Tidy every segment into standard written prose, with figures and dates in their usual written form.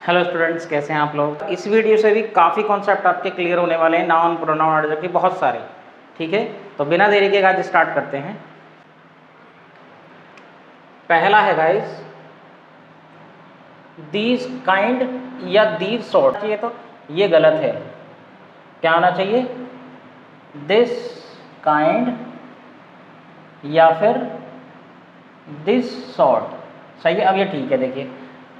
Hello students, कैसे हैं आप लोग। इस वीडियो से भी काफ़ी कॉन्सेप्ट आपके क्लियर होने वाले हैं, नाउन प्रोनाउन एडजेक्टिव बहुत सारे। ठीक है, तो बिना देरी के आज स्टार्ट करते हैं। पहला है गाइस, दीज काइंड या दीज सॉर्ट चाहिए तो ये गलत है। क्या होना चाहिए? दिस काइंड या फिर दिस सॉर्ट। सही है। अब ये ठीक है, देखिए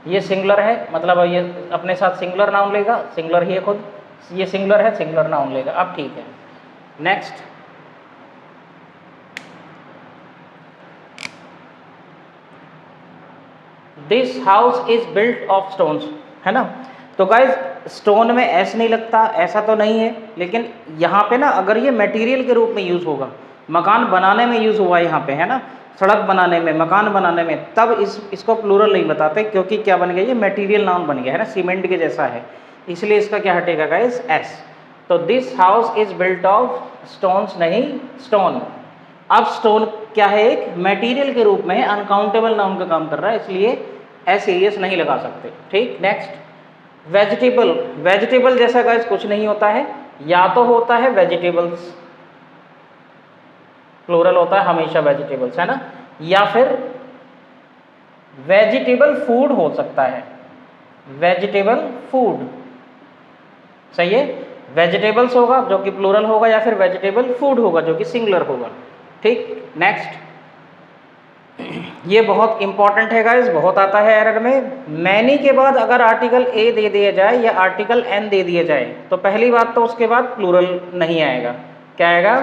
ये सिंगुलर है, मतलब ये अपने साथ सिंगुलर नाउन लेगा, सिंगुलर ही है खुद, ये सिंगुलर है, सिंगुलर नाउन लेगा। अब ठीक है, next. This house is built of stones, है ना। तो गाइज स्टोन में ऐसे नहीं लगता, ऐसा तो नहीं है, लेकिन यहाँ पे ना अगर ये मटेरियल के रूप में यूज़ होगा, मकान बनाने में यूज़ हुआ यहाँ पे, है ना, सड़क बनाने में, मकान बनाने में, तब इसको प्लूरल नहीं बताते, क्योंकि क्या बन गया, ये मटेरियल नाउन बन गया है ना, सीमेंट के जैसा है, इसलिए इसका क्या हटेगा गाइज? एस। तो this house is built of stones, नहीं स्टोन। अब स्टोन क्या है? एक मटेरियल के रूप में अनकाउंटेबल नाउन का काम कर रहा है, इसलिए एस एस नहीं लगा सकते। ठीक, नेक्स्ट। वेजिटेबल, वेजिटेबल जैसा गाइस कुछ नहीं होता है, या तो होता है वेजिटेबल्स, प्लूरल होता है हमेशा वेजिटेबल्स, है ना, या फिर वेजिटेबल फूड हो सकता है, वेजिटेबल फूड। सही है, वेजिटेबल्स होगा जो कि प्लूरल होगा, या फिर वेजिटेबल फूड होगा जो कि सिंगुलर होगा। ठीक, नेक्स्ट। ये बहुत इंपॉर्टेंट है गाइस, बहुत आता है एरर में। मैनी के बाद अगर आर्टिकल ए दे दिया जाए या आर्टिकल एन दे दिया जाए, तो पहली बात तो उसके बाद प्लूरल नहीं आएगा। क्या आएगा?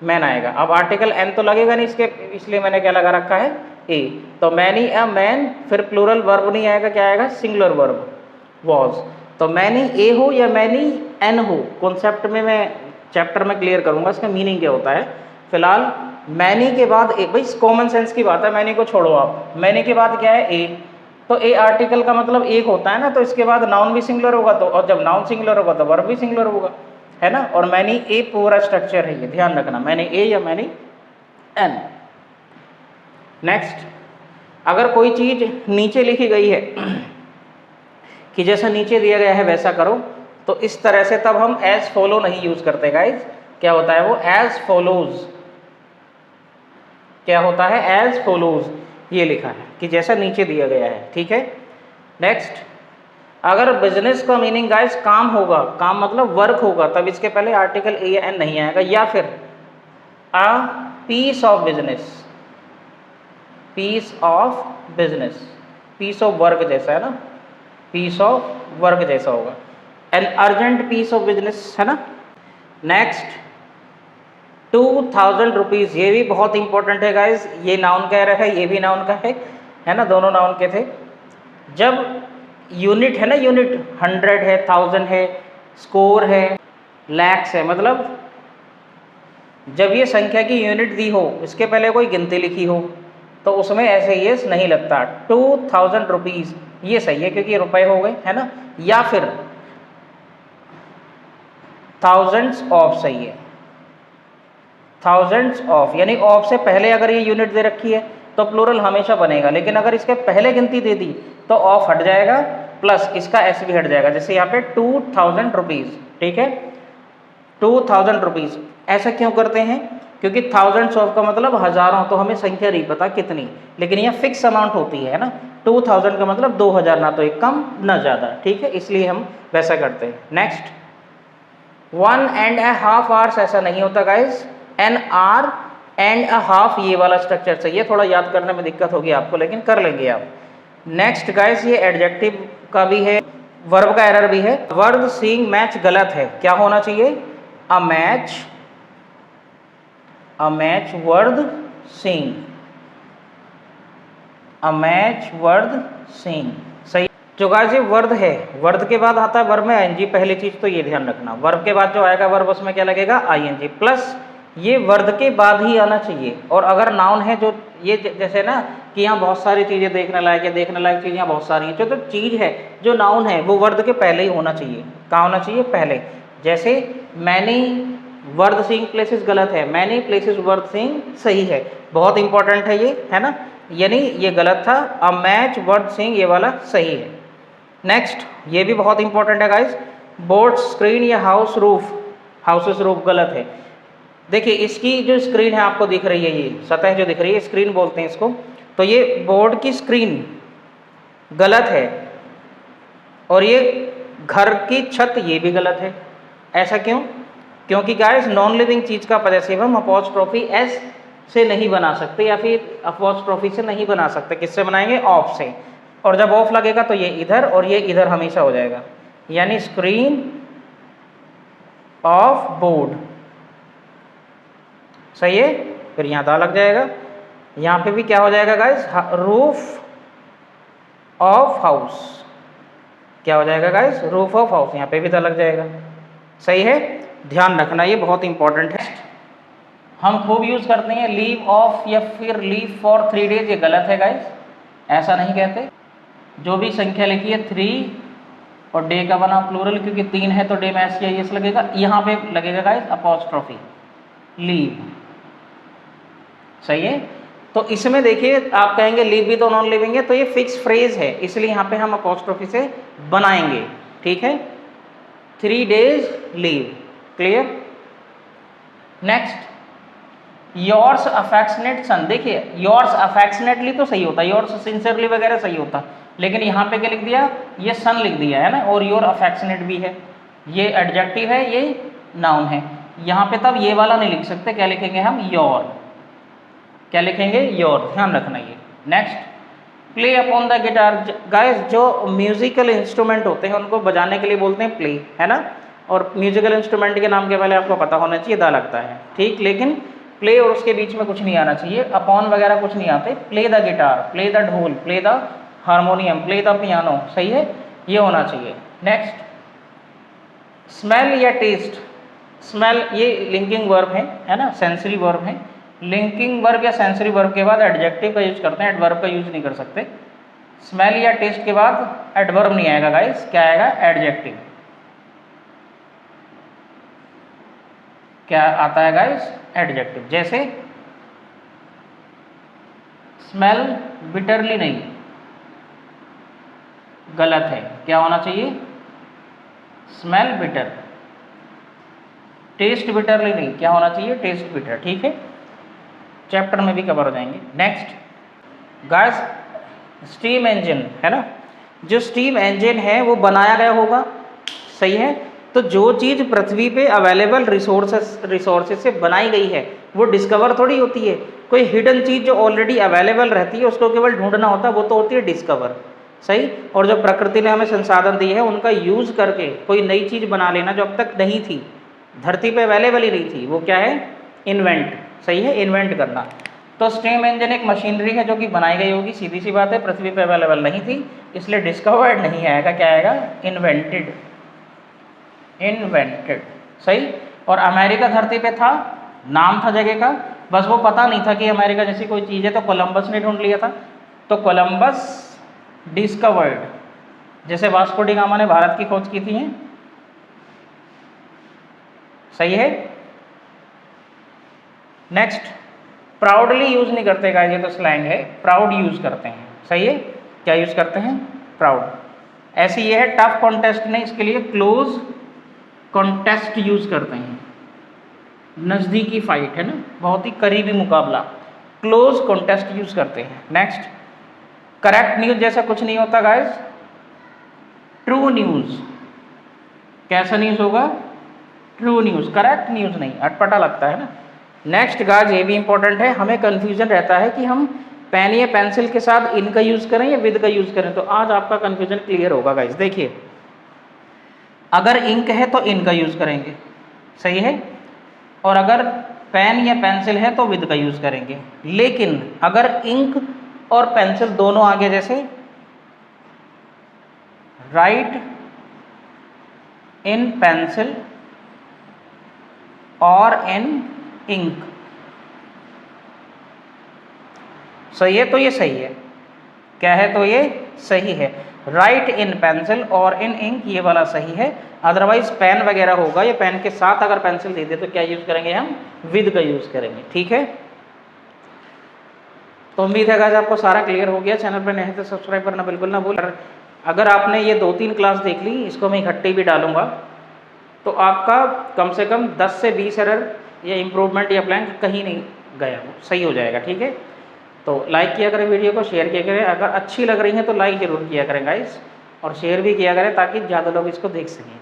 मैन आएगा। अब आर्टिकल एन तो लगेगा नहीं इसके, इसलिए मैंने क्या लगा रखा है? ए। तो मैनी अ मैन, फिर प्लूरल वर्ब नहीं आएगा, क्या आएगा? Singular verb, was. तो मैनी ए हो या मैनी एन हो, कॉन्सेप्ट में मैं चैप्टर में क्लियर करूंगा इसका मीनिंग क्या होता है। फिलहाल मैनी के बाद ए, भाई कॉमन सेंस की बात है, मैनी को छोड़ो आप, मैनी के बाद क्या है? ए। तो ए आर्टिकल का मतलब एक होता है ना, तो इसके बाद नाउन भी सिंगुलर होगा, तो और जब नाउन सिंगुलर होगा तो वर्ब भी सिंगुलर होगा, है ना। और मैनी ए पूरा स्ट्रक्चर है, ये ध्यान रखना, मैनी ए या मैनी एन। नेक्स्ट, अगर कोई चीज नीचे लिखी गई है कि जैसा नीचे दिया गया है वैसा करो, तो इस तरह से तब हम एज फॉलो नहीं यूज करते गाइज। क्या होता है वो? As follows. क्या होता है? एज फॉलोज, ये लिखा है कि जैसा नीचे दिया गया है। ठीक है, नेक्स्ट। अगर बिजनेस का मीनिंग गाइस काम होगा, काम मतलब वर्क होगा, तब इसके पहले आर्टिकल ए या एन नहीं आएगा, या फिर a piece of business, piece of business, piece of work जैसा है ना, पीस ऑफ वर्क जैसा होगा, an urgent piece of business, है ना। नेक्स्ट, 2000 रुपीज़, ये भी बहुत इंपॉर्टेंट है गाइज। ये नाउन का एरर है, ये भी नाउन का है ना, दोनों नाउन के थे। जब यूनिट है ना, यूनिट 100 है, 1000 है, स्कोर है, लैक्स है, मतलब जब ये संख्या की यूनिट दी हो, इसके पहले कोई गिनती लिखी हो, तो उसमें ऐसे ये नहीं लगता। 2000 रुपीज़ ये सही है क्योंकि ये रुपए हो गए, है ना, या फिर थाउजेंड्स ऑफ सही है, थाउजेंड्स ऑफ, यानी ऑफ से पहले अगर ये यूनिट दे रखी है तो प्लूरल हमेशा बनेगा, लेकिन अगर इसके पहले गिनती दे दी तो ऑफ हट जाएगा, प्लस इसका एस भी हट जाएगा। जैसे यहाँ पे 2000 रुपीज़, ठीक है, 2000 रुपीज़। ऐसा क्यों करते हैं? क्योंकि थाउजेंड्स ऑफ का मतलब हजारों, तो हमें संख्या नहीं पता कितनी, लेकिन यह फिक्स अमाउंट होती है ना। 2000 का मतलब 2000, ना तो एक कम ना ज़्यादा, ठीक है, इसलिए हम वैसा करते हैं। नेक्स्ट, 1.5 आवर्स ऐसा नहीं होता guys, an hour and a half, ये वाला स्ट्रक्चर चाहिए। थोड़ा याद करने में दिक्कत होगी आपको, लेकिन कर लेंगे आप। नेक्स्ट गाइस, ये एडजेक्टिव का भी है, वर्ब का एरर भी है। वर्ड सीइंग मैच गलत है, क्या होना चाहिए? A match, a match word seeing, a match word seeing, सही। जो गाइस ये वर्ड है, वर्ड के बाद आता है वर्ब में आईएनजी, पहली चीज तो ये ध्यान रखना, वर्ब के बाद जो आएगा वर्ब उसमें क्या लगेगा? आईएनजी, प्लस ये वर्ड के बाद ही आना चाहिए। और अगर नाउन है, जो ये जैसे ना कि यहाँ बहुत सारी चीज़ें देखने लायक है, देखने लायक चीज़ यहाँ बहुत सारी हैं, जो तो चीज़ है, जो नाउन है, वो वर्ड के पहले ही होना चाहिए। कहाँ होना चाहिए? पहले। जैसे मैनी वर्ड सीइंग प्लेसेस गलत है, मैनी प्लेसेस वर्ड सीइंग सही है, बहुत इंपॉर्टेंट है ये, है ना, यानी ये गलत था। अ मैच वर्ड सीइंग ये वाला सही है। नेक्स्ट, ये भी बहुत इंपॉर्टेंट है गाइस, बोर्ड स्क्रीन या हाउस रूफ, हाउसेस रूफ गलत है। देखिए इसकी जो स्क्रीन है आपको दिख रही है, ये सतह जो दिख रही है स्क्रीन बोलते हैं इसको, तो ये बोर्ड की स्क्रीन गलत है, और ये घर की छत ये भी गलत है। ऐसा क्यों? क्योंकि गाइस नॉन लिविंग चीज का पजेसिव हम अपॉस्ट्रोफी एस से नहीं बना सकते, या फिर अपॉस्ट्रोफी से नहीं बना सकते, किससे बनाएंगे? ऑफ से। और जब ऑफ लगेगा तो ये इधर और ये इधर हमेशा हो जाएगा, यानी स्क्रीन ऑफ बोर्ड। सही है? फिर यहाँ दा लग जाएगा, यहाँ पे भी क्या हो जाएगा गाइस? Roof of house. क्या हो जाएगा गाइस? Roof of house. यहाँ पे भी दा लग जाएगा। सही है? ध्यान रखना, ये बहुत इंपॉर्टेंट है। हम खूब यूज करते हैं लीव ऑफ या फिर लीव फॉर 3 डेज, ये गलत है गाइस, ऐसा नहीं कहते। जो भी संख्या लिखी है 3 और डे का बना प्लूरल, क्योंकि 3 है तो डे में एस या एस लगेगा, यहाँ पे लगेगा गाइस अपॉस्ट्रोफी लीव। सही है? तो इसमें देखिए आप कहेंगे लीव भी तो नॉन लिविंग है, तो ये फिक्स फ्रेज है, इसलिए यहाँ पे हम अपॉस्ट्रोफी से बनाएंगे। ठीक है? 3 days leave. Clear? Next, yours affectionate son. देखिए योर्स अफेक्शनेटली तो सही होता है, योर्स सिंसियरली वगैरह सही होता, लेकिन यहाँ पे क्या लिख दिया? ये सन लिख दिया है ना, और योर अफेक्शनेट भी है, ये एडजेक्टिव है, ये नाउन है। यहाँ पे तब ये वाला नहीं लिख सकते, क्या लिखेंगे हम? योर। क्या लिखेंगे? योर। ध्यान रखना ये। Next, play upon the guitar. Guys जो म्यूजिकल इंस्ट्रूमेंट होते हैं उनको बजाने के लिए बोलते हैं प्ले, है ना, और म्यूजिकल इंस्ट्रूमेंट के नाम के पहले आपको पता होना चाहिए, दा लगता है। ठीक, लेकिन प्ले और उसके बीच में कुछ नहीं आना चाहिए, अपॉन वगैरह कुछ नहीं आते। Play the guitar, play the dhol, play the harmonium, play the piano. सही है? ये होना चाहिए। नेक्स्ट, स्मेल या टेस्ट। स्मेल ये लिंकिंग वर्ब है ना, सेंसरी वर्ब है। लिंकिंग वर्ब या सेंसरी वर्ब के बाद एडजेक्टिव का यूज करते हैं, एडवर्ब का यूज नहीं कर सकते। स्मेल या टेस्ट के बाद एडवर्ब नहीं आएगा गाइस, क्या आएगा? एडजेक्टिव। क्या आता है गाइस? एडजेक्टिव। जैसे स्मेल बिटरली नहीं, गलत है, क्या होना चाहिए? Smell bitter. टेस्ट बिटरली नहीं, क्या होना चाहिए? Test bitter. ठीक है? चैप्टर में भी कवर हो जाएंगे। नेक्स्ट गाइस, स्टीम इंजन है ना, जो स्टीम इंजन है वो बनाया गया होगा। सही है? तो जो चीज़ पृथ्वी पे अवेलेबल रिसोर्सेज से बनाई गई है वो डिस्कवर थोड़ी होती है। कोई हिडन चीज़ जो ऑलरेडी अवेलेबल रहती है उसको केवल ढूंढना होता है, वो तो होती है डिस्कवर। सही? और जो प्रकृति ने हमें संसाधन दिए हैं उनका यूज़ करके कोई नई चीज़ बना लेना जो अब तक नहीं थी, धरती पे अवेलेबल ही नहीं थी, वो क्या है? इन्वेंट। सही है? इन्वेंट करना। तो स्टीम इंजन एक मशीनरी है जो कि बनाई गई होगी, सीधी सी बात है, पृथ्वी पे अवेलेबल नहीं थी, इसलिए डिस्कवर्ड नहीं आएगा, क्या आएगा? इन्वेंटेड। इन्वेंटेड। सही? और अमेरिका धरती पे था, नाम था जगह का, बस वो पता नहीं था कि अमेरिका जैसी कोई चीज़ है, तो कोलंबस ने ढूंढ लिया था, तो कोलंबस डिस्कवर्ड। जैसे वास्को डी गामा ने भारत की खोज की थी। सही है? नेक्स्ट, प्राउडली यूज नहीं करते गाइस, ये तो स्लैंग है, प्राउड यूज करते हैं। सही है? क्या यूज करते हैं? प्राउड। ऐसी ये है, टफ कॉन्टेस्ट नहीं, इसके लिए क्लोज कॉन्टेस्ट यूज करते हैं, नज़दीकी फाइट है ना, बहुत ही करीबी मुकाबला, क्लोज कॉन्टेस्ट यूज करते हैं। नेक्स्ट, करेक्ट न्यूज जैसा कुछ नहीं होता गाइस, ट्रू न्यूज। कैसा न्यूज होगा? ट्रू न्यूज, करेक्ट न्यूज नहीं, अटपटा लगता है ना। नेक्स्ट गाइस, ये भी इंपॉर्टेंट है, हमें कंफ्यूजन रहता है कि हम पेन या पेंसिल के साथ इन का यूज करें या विद का यूज करें, तो आज आपका कंफ्यूजन क्लियर होगा गाइस। देखिए, अगर इंक है तो इन का यूज करेंगे, सही है, और अगर पेन या पेंसिल है तो विद का यूज करेंगे। लेकिन अगर इंक और पेंसिल दोनों आ गए, जैसे राइट इन पेंसिल और इन इंक, सही है, तो ये सही है। क्या है? तो ये सही है। राइट इन पेंसिल और इन इंक, ये वाला सही है। अदरवाइज पेन वगैरह होगा, या पेन के साथ अगर पेंसिल दे दे तो क्या यूज करेंगे हम? विद का यूज करेंगे। ठीक है? तो उम्मीद है गाइस आपको सारा क्लियर हो गया। चैनल पर नए हैं तो सब्सक्राइब करना बिल्कुल ना भूलें। अगर आपने ये 2-3 क्लास देख ली, इसको मैं इकट्ठी भी डालूंगा, तो आपका कम से कम 10 से 20 एरर या इम्प्रूवमेंट या प्लैंक कहीं नहीं गया, सही हो जाएगा। ठीक है, तो लाइक किया करें वीडियो को, शेयर किया करें, अगर अच्छी लग रही है तो लाइक ज़रूर किया करें गाइस, और शेयर भी किया करें ताकि ज़्यादा लोग इसको देख सकें।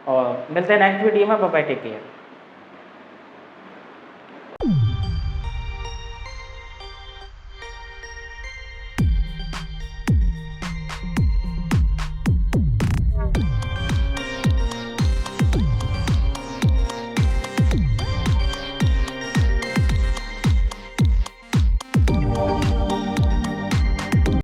और मिलते हैं नेक्स्ट वीडियो में, बाय बाय, टेक केयर।